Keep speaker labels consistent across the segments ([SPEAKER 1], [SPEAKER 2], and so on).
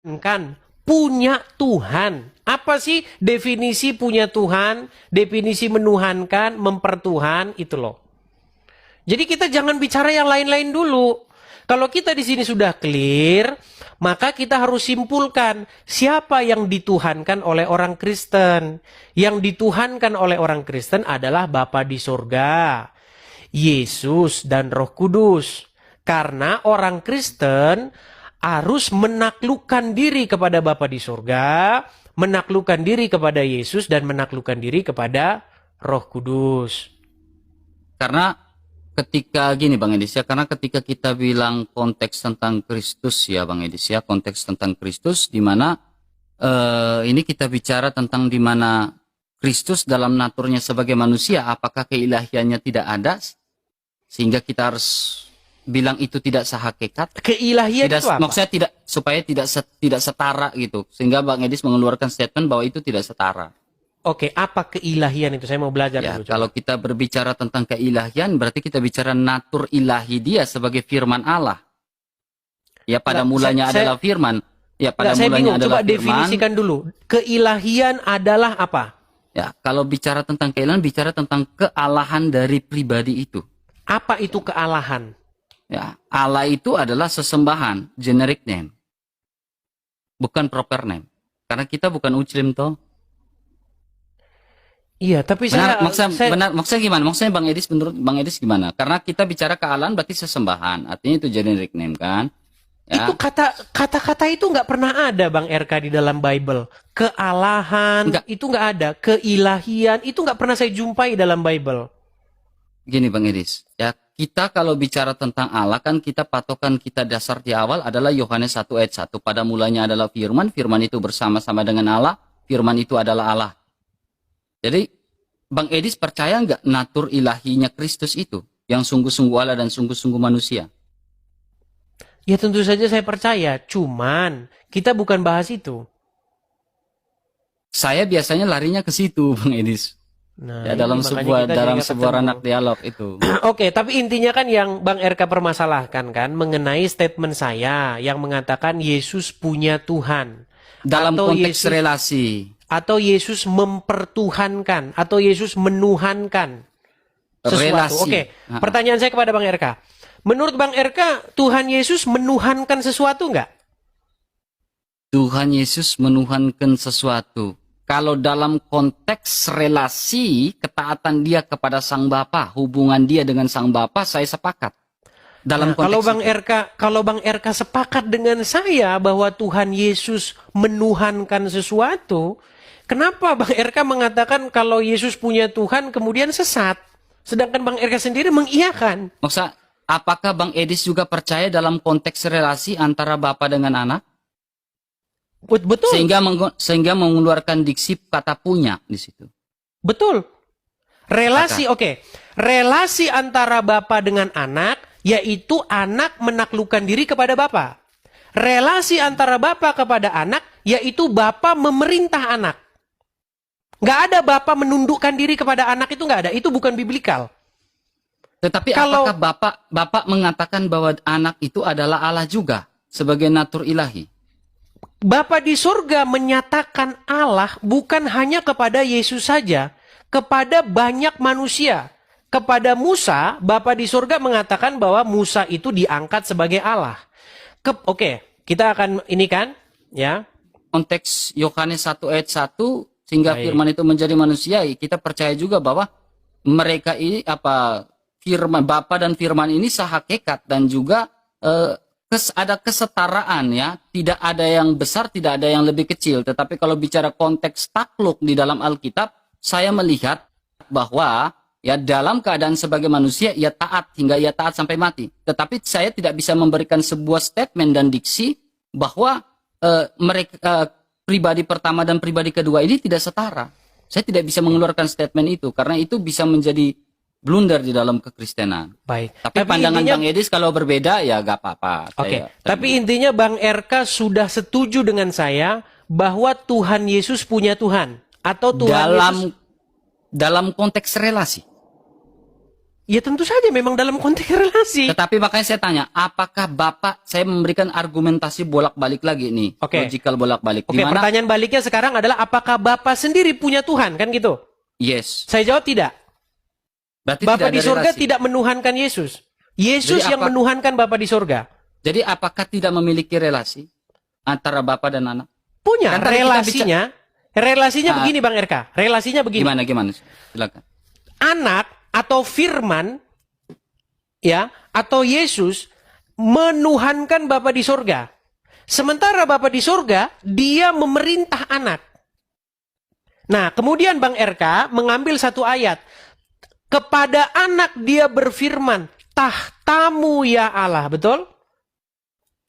[SPEAKER 1] kan punya Tuhan. Apa sih definisi punya Tuhan? Definisi menuhankan, mempertuhan itu loh. Jadi kita jangan bicara yang lain-lain dulu. Kalau kita di sini sudah clear, maka kita harus simpulkan siapa yang dituhankan oleh orang Kristen. Yang dituhankan oleh orang Kristen adalah Bapa di sorga, Yesus dan Roh Kudus. Karena orang Kristen harus menaklukkan diri kepada Bapa di sorga, menaklukkan diri kepada Yesus, dan menaklukkan diri kepada Roh Kudus.
[SPEAKER 2] Karena ketika gini Bang Edis ya, karena ketika kita bilang konteks tentang Kristus ya Bang Edis ya, konteks tentang Kristus di mana ini kita bicara tentang di mana Kristus dalam naturnya sebagai manusia, apakah keilahiannya tidak ada sehingga kita harus bilang itu tidak sehakikat?
[SPEAKER 1] Keilahian
[SPEAKER 2] Tidak,
[SPEAKER 1] itu apa?
[SPEAKER 2] maksudnya tidak, supaya tidak setara gitu, sehingga Bang Edis mengeluarkan statement bahwa itu tidak setara.
[SPEAKER 1] Oke, apa keilahian itu? Saya mau belajar
[SPEAKER 2] Ya,
[SPEAKER 1] dulu.
[SPEAKER 2] kalau kita berbicara tentang keilahian, berarti kita bicara natur ilahi dia sebagai firman Allah. Ya, pada mulanya adalah firman. Ya, pada
[SPEAKER 1] saya bingung.
[SPEAKER 2] mulanya adalah
[SPEAKER 1] Coba
[SPEAKER 2] firman.
[SPEAKER 1] definisikan dulu. Keilahian adalah apa?
[SPEAKER 2] Ya, kalau bicara tentang keilahian, bicara tentang kealahan dari pribadi itu.
[SPEAKER 1] Apa itu kealahan?
[SPEAKER 2] Ya, Allah itu adalah sesembahan, generic name. Bukan proper name. Karena kita bukan Muslim toh.
[SPEAKER 1] Iya, tapi
[SPEAKER 2] Benar,
[SPEAKER 1] saya
[SPEAKER 2] maksudnya gimana? Maksudnya Bang Edis, menurut Bang Edis gimana? Karena kita bicara kealahan berarti sesembahan. Artinya itu generic name kan? Ya.
[SPEAKER 1] itu kata-kata itu nggak pernah ada Bang RK di dalam Bible. Kealahan
[SPEAKER 2] Enggak.
[SPEAKER 1] itu nggak ada. Keilahian itu nggak pernah saya jumpai dalam Bible.
[SPEAKER 2] Gini Bang Edis, ya kita kalau bicara tentang Allah kan kita patokan kita dasar di awal adalah Yohanes 1 ayat 1. Pada mulanya adalah firman, firman itu bersama-sama dengan Allah, firman itu adalah Allah. Jadi Bang Edis percaya nggak natur ilahinya Kristus itu? Yang sungguh-sungguh Allah dan sungguh-sungguh manusia?
[SPEAKER 1] Ya tentu saja saya percaya. Cuman kita bukan bahas itu.
[SPEAKER 2] Saya biasanya larinya ke situ Bang Edis.
[SPEAKER 1] Nah,
[SPEAKER 2] Ya dalam
[SPEAKER 1] makanya kita
[SPEAKER 2] dalam
[SPEAKER 1] jadi nggak
[SPEAKER 2] sebuah
[SPEAKER 1] ketemu.
[SPEAKER 2] ranak dialog itu.
[SPEAKER 1] Oke, tapi intinya kan yang Bang RK permasalahkan kan mengenai statement saya yang mengatakan Yesus punya Tuhan.
[SPEAKER 2] Dalam
[SPEAKER 1] Atau
[SPEAKER 2] konteks
[SPEAKER 1] Yesus-
[SPEAKER 2] relasi.
[SPEAKER 1] Atau Yesus mempertuhankan. Atau Yesus menuhankan sesuatu.
[SPEAKER 2] Relasi.
[SPEAKER 1] Oke, pertanyaan saya kepada Bang RK. Menurut Bang RK, Tuhan Yesus menuhankan sesuatu nggak?
[SPEAKER 2] Tuhan Yesus menuhankan sesuatu. Kalau dalam konteks relasi, ketaatan dia kepada Sang Bapa, hubungan dia dengan Sang Bapa, saya sepakat. Dalam konteks
[SPEAKER 1] Kalau Bang
[SPEAKER 2] itu.
[SPEAKER 1] Bang RK sepakat dengan saya bahwa Tuhan Yesus menuhankan sesuatu, kenapa Bang RK mengatakan kalau Yesus punya Tuhan kemudian sesat? Sedangkan Bang RK sendiri mengiyakan.
[SPEAKER 2] Maksudnya, apakah Bang Edis juga percaya dalam konteks relasi antara Bapa dengan anak?
[SPEAKER 1] Betul,
[SPEAKER 2] Sehingga mengeluarkan diksi kata punya di situ.
[SPEAKER 1] betul. Relasi, oke. Relasi antara Bapa dengan anak, yaitu anak menaklukkan diri kepada Bapa. Relasi antara Bapa kepada anak, yaitu Bapa memerintah anak. Nggak ada Bapa menundukkan diri kepada anak, itu nggak ada. Itu bukan biblikal.
[SPEAKER 2] Tetapi
[SPEAKER 1] Kalau-
[SPEAKER 2] apakah Bapak mengatakan bahwa anak itu adalah Allah juga sebagai natur ilahi?
[SPEAKER 1] Bapa di surga menyatakan Allah bukan hanya kepada Yesus saja, kepada banyak manusia. Kepada Musa, Bapa di surga mengatakan bahwa Musa itu diangkat sebagai Allah. Oke, kita akan ini kan, ya.
[SPEAKER 2] Konteks Yohanes 1 ayat 1 sehingga
[SPEAKER 1] Baik.
[SPEAKER 2] firman itu menjadi manusia, kita percaya juga bahwa mereka ini firman Bapa dan firman ini sehakikat dan juga ada kesetaraan ya, tidak ada yang besar, tidak ada yang lebih kecil. Tetapi kalau bicara konteks takluk di dalam Alkitab, saya melihat bahwa ya dalam keadaan sebagai manusia ia taat hingga ia taat sampai mati. Tetapi saya tidak bisa memberikan sebuah statement dan diksi bahwa mereka pribadi pertama dan pribadi kedua ini tidak setara. Saya tidak bisa mengeluarkan statement itu karena itu bisa menjadi blunder di dalam kekristenan.
[SPEAKER 1] Baik.
[SPEAKER 2] Tapi pandangan
[SPEAKER 1] intinya,
[SPEAKER 2] Bang Edis kalau berbeda ya gak apa-apa.
[SPEAKER 1] Oke, tapi intinya Bang RK sudah setuju dengan saya bahwa Tuhan Yesus punya Tuhan atau Tuhan Yesus
[SPEAKER 2] dalam konteks relasi.
[SPEAKER 1] Ya tentu saja memang dalam konteks relasi.
[SPEAKER 2] Tetapi makanya saya tanya, apakah Bapak, saya memberikan argumentasi bolak-balik lagi nih,
[SPEAKER 1] Oke.
[SPEAKER 2] logical bolak-balik.
[SPEAKER 1] Oke,
[SPEAKER 2] Di mana?
[SPEAKER 1] pertanyaan baliknya sekarang adalah apakah Bapak sendiri punya Tuhan, kan gitu?
[SPEAKER 2] Yes.
[SPEAKER 1] Saya jawab tidak.
[SPEAKER 2] Berarti
[SPEAKER 1] Bapak
[SPEAKER 2] tidak
[SPEAKER 1] di
[SPEAKER 2] ada
[SPEAKER 1] surga
[SPEAKER 2] relasi.
[SPEAKER 1] tidak menuhankan Yesus. Yesus
[SPEAKER 2] Jadi
[SPEAKER 1] yang menuhankan Bapak di surga.
[SPEAKER 2] Jadi apakah tidak memiliki relasi antara Bapak dan anak?
[SPEAKER 1] Punya
[SPEAKER 2] Kan tadi kita
[SPEAKER 1] relasinya. Relasinya
[SPEAKER 2] Ah.
[SPEAKER 1] begini Bang RK. Relasinya begini.
[SPEAKER 2] Gimana? Silakan.
[SPEAKER 1] Anak atau firman ya atau Yesus menuhankan Bapa di surga. Sementara Bapa di surga dia memerintah anak. Nah, kemudian Bang RK mengambil satu ayat. Kepada anak dia berfirman, tahtamu ya Allah, betul?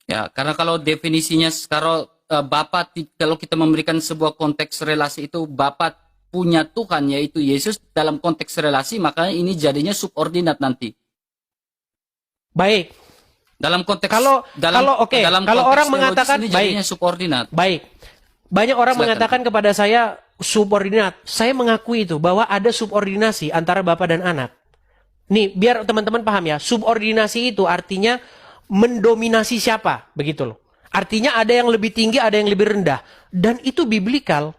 [SPEAKER 2] Ya, karena kalau definisinya kalau kalau kita memberikan sebuah konteks relasi itu Bapak punya Tuhan yaitu Yesus dalam konteks relasi, makanya ini jadinya subordinat nanti.
[SPEAKER 1] Baik.
[SPEAKER 2] Dalam konteks
[SPEAKER 1] Kalau oke,
[SPEAKER 2] dalam
[SPEAKER 1] kalau
[SPEAKER 2] konteks
[SPEAKER 1] orang
[SPEAKER 2] teologis
[SPEAKER 1] mengatakan
[SPEAKER 2] ini jadinya
[SPEAKER 1] baik.
[SPEAKER 2] subordinat.
[SPEAKER 1] Baik. Banyak orang
[SPEAKER 2] Silakan.
[SPEAKER 1] mengatakan kepada saya subordinat. Saya mengakui itu bahwa ada subordinasi antara bapak dan anak. Nih, biar teman-teman paham ya. Subordinasi itu artinya mendominasi siapa, begitu loh. Artinya ada yang lebih tinggi, ada yang lebih rendah. Dan itu biblikal.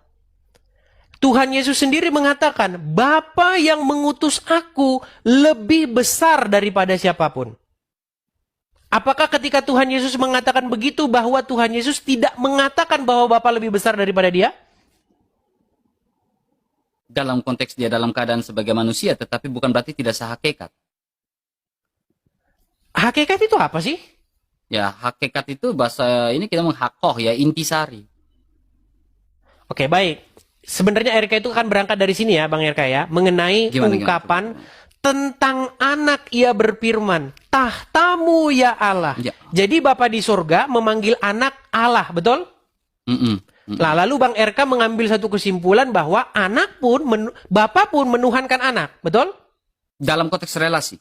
[SPEAKER 1] Tuhan Yesus sendiri mengatakan, Bapa yang mengutus aku lebih besar daripada siapapun. Apakah ketika Tuhan Yesus mengatakan begitu bahwa Tuhan Yesus tidak mengatakan bahwa Bapa lebih besar daripada dia?
[SPEAKER 2] Dalam konteks dia dalam keadaan sebagai manusia, tetapi bukan berarti tidak sehakikat.
[SPEAKER 1] Hakikat itu apa sih?
[SPEAKER 2] Ya, hakikat itu bahasa ini kita menghakoh ya, intisari.
[SPEAKER 1] Oke, baik. Sebenarnya RK itu kan berangkat dari sini ya, Bang RK ya, mengenai
[SPEAKER 2] Gimana?
[SPEAKER 1] ungkapan tentang anak ia berfirman, tahtamu ya Allah.
[SPEAKER 2] Ya.
[SPEAKER 1] Jadi Bapa di surga memanggil anak Allah, betul? Nah, lalu Bang RK mengambil satu kesimpulan bahwa anak pun, Bapa pun menuhankan anak, betul?
[SPEAKER 2] Dalam konteks relasi.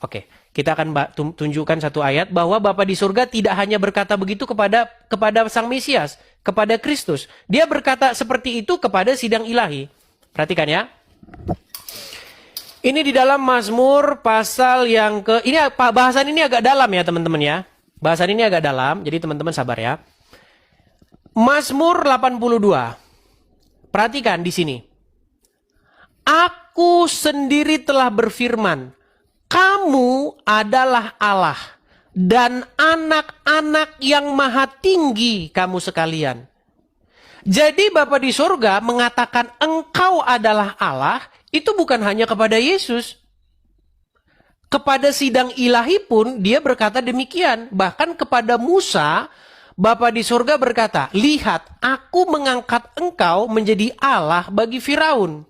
[SPEAKER 1] Oke, kita akan tunjukkan satu ayat bahwa Bapa di surga tidak hanya berkata begitu kepada Sang Mesias, kepada Kristus. Dia berkata seperti itu kepada sidang ilahi. Perhatikan ya. Ini di dalam Mazmur pasal yang ini bahasan ini agak dalam ya teman-teman ya. Bahasan ini agak dalam, jadi teman-teman sabar ya. Mazmur 82. Perhatikan di sini. Aku sendiri telah berfirman, kamu adalah Allah dan anak-anak yang maha tinggi kamu sekalian. Jadi Bapa di surga mengatakan engkau adalah Allah, itu bukan hanya kepada Yesus. Kepada sidang ilahi pun dia berkata demikian. Bahkan kepada Musa, Bapa di surga berkata, lihat aku mengangkat engkau menjadi Allah bagi Firaun.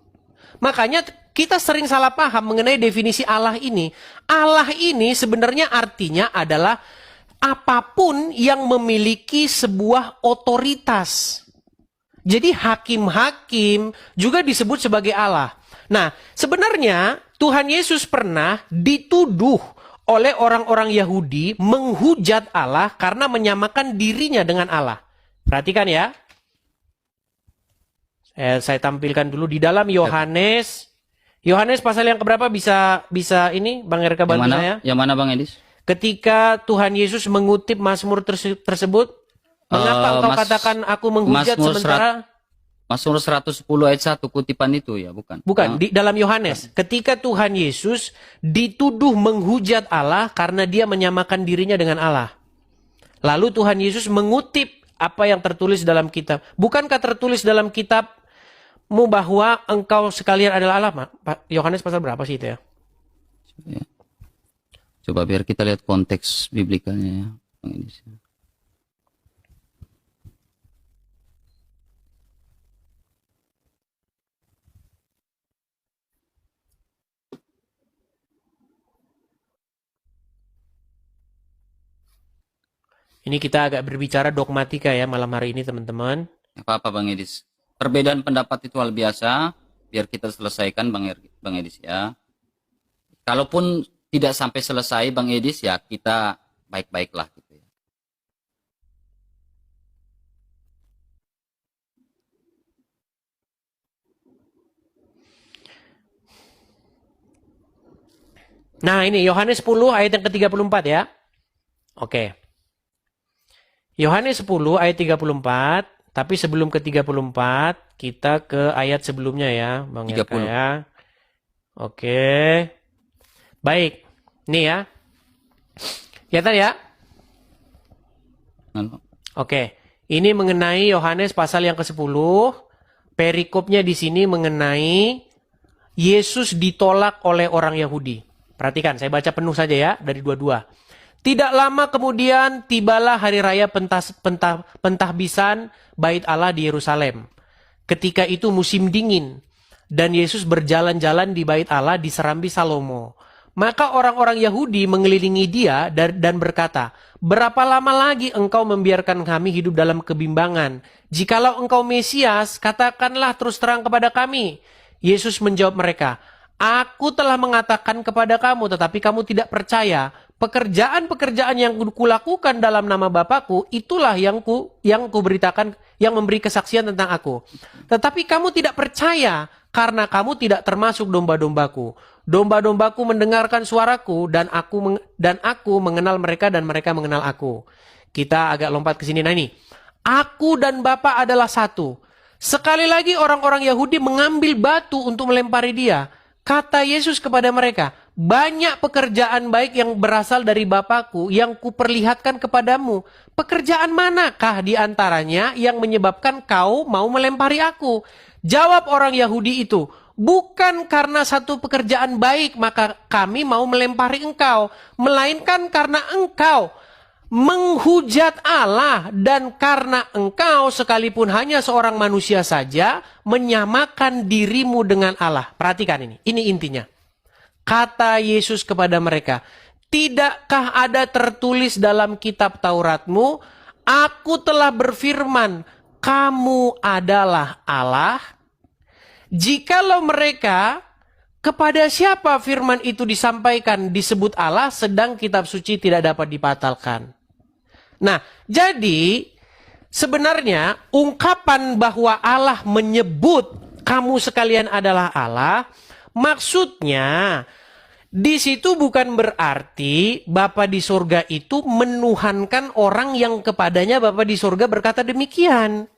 [SPEAKER 1] Makanya kita sering salah paham mengenai definisi Allah ini. Allah ini sebenarnya artinya adalah apapun yang memiliki sebuah otoritas. Jadi hakim-hakim juga disebut sebagai Allah. Nah, sebenarnya Tuhan Yesus pernah dituduh oleh orang-orang Yahudi menghujat Allah karena menyamakan dirinya dengan Allah. Perhatikan ya. Saya tampilkan dulu di dalam Yohanes pasal yang keberapa bisa ini Bang Erka bantu saya?
[SPEAKER 2] Yang mana Bang Edis?
[SPEAKER 1] Ketika Tuhan Yesus mengutip Mazmur tersebut, mengapa engkau katakan aku menghujat sementara
[SPEAKER 2] Mazmur 110 ayat 1 kutipan itu ya, bukan?
[SPEAKER 1] Bukan, di dalam Yohanes. Ketika Tuhan Yesus dituduh menghujat Allah karena dia menyamakan dirinya dengan Allah. Lalu Tuhan Yesus mengutip apa yang tertulis dalam kitab. Bukankah tertulis dalam kitabmu bahwa engkau sekalian adalah Allah? Yohanes pasal berapa sih itu ya?
[SPEAKER 2] Coba biar kita lihat konteks biblikalnya ya.
[SPEAKER 1] Ini kita agak berbicara dogmatika ya malam hari ini teman-teman.
[SPEAKER 2] Apa-apa Bang Edis. Perbedaan pendapat itu hal biasa. Biar kita selesaikan Bang Edis ya. Kalaupun tidak sampai selesai Bang Edis ya kita baik-baiklah gitu ya.
[SPEAKER 1] Nah ini Yohanes 10 ayat yang ke-34 ya. Oke. Yohanes 10 ayat 34. Tapi sebelum ke 34, kita ke ayat sebelumnya ya, Bang
[SPEAKER 2] 30.
[SPEAKER 1] Yaka ya. Oke. Baik. Nih ya. Kelihatan ya? Oke. Ini mengenai Yohanes pasal yang ke-10. Perikopnya di sini mengenai Yesus ditolak oleh orang Yahudi. Perhatikan, saya baca penuh saja ya, dari 22. Tidak lama kemudian tibalah hari raya pentahbisan Bait Allah di Yerusalem. Ketika itu musim dingin dan Yesus berjalan-jalan di Bait Allah di Serambi Salomo. Maka orang-orang Yahudi mengelilingi dia dan berkata, "Berapa lama lagi engkau membiarkan kami hidup dalam kebimbangan? Jikalau engkau Mesias, katakanlah terus terang kepada kami." Yesus menjawab mereka, "Aku telah mengatakan kepada kamu, tetapi kamu tidak percaya. Pekerjaan-pekerjaan yang kulakukan dalam nama Bapakku, itulah yang kuberitakan, yang memberi kesaksian tentang aku. Tetapi kamu tidak percaya, karena kamu tidak termasuk domba-dombaku. Domba-dombaku mendengarkan suaraku, dan aku mengenal mereka, dan mereka mengenal aku." Kita agak lompat ke sini. Nah ini, aku dan Bapa adalah satu. Sekali lagi orang-orang Yahudi mengambil batu untuk melempari dia. Kata Yesus kepada mereka, "Banyak pekerjaan baik yang berasal dari Bapakku yang kuperlihatkan kepadamu. Pekerjaan manakah di antaranya yang menyebabkan kau mau melempari aku?" Jawab orang Yahudi itu, "Bukan karena satu pekerjaan baik maka kami mau melempari engkau, melainkan karena engkau menghujat Allah dan karena engkau sekalipun hanya seorang manusia saja menyamakan dirimu dengan Allah." Perhatikan ini intinya. Kata Yesus kepada mereka, "Tidakkah ada tertulis dalam kitab Tauratmu, aku telah berfirman, kamu adalah Allah?" Jikalau mereka, kepada siapa firman itu disampaikan disebut Allah, sedang kitab suci tidak dapat dibatalkan. Nah, jadi sebenarnya ungkapan bahwa Allah menyebut kamu sekalian adalah Allah, maksudnya di situ bukan berarti Bapa di surga itu menuhankan orang yang kepadanya Bapa di surga berkata demikian.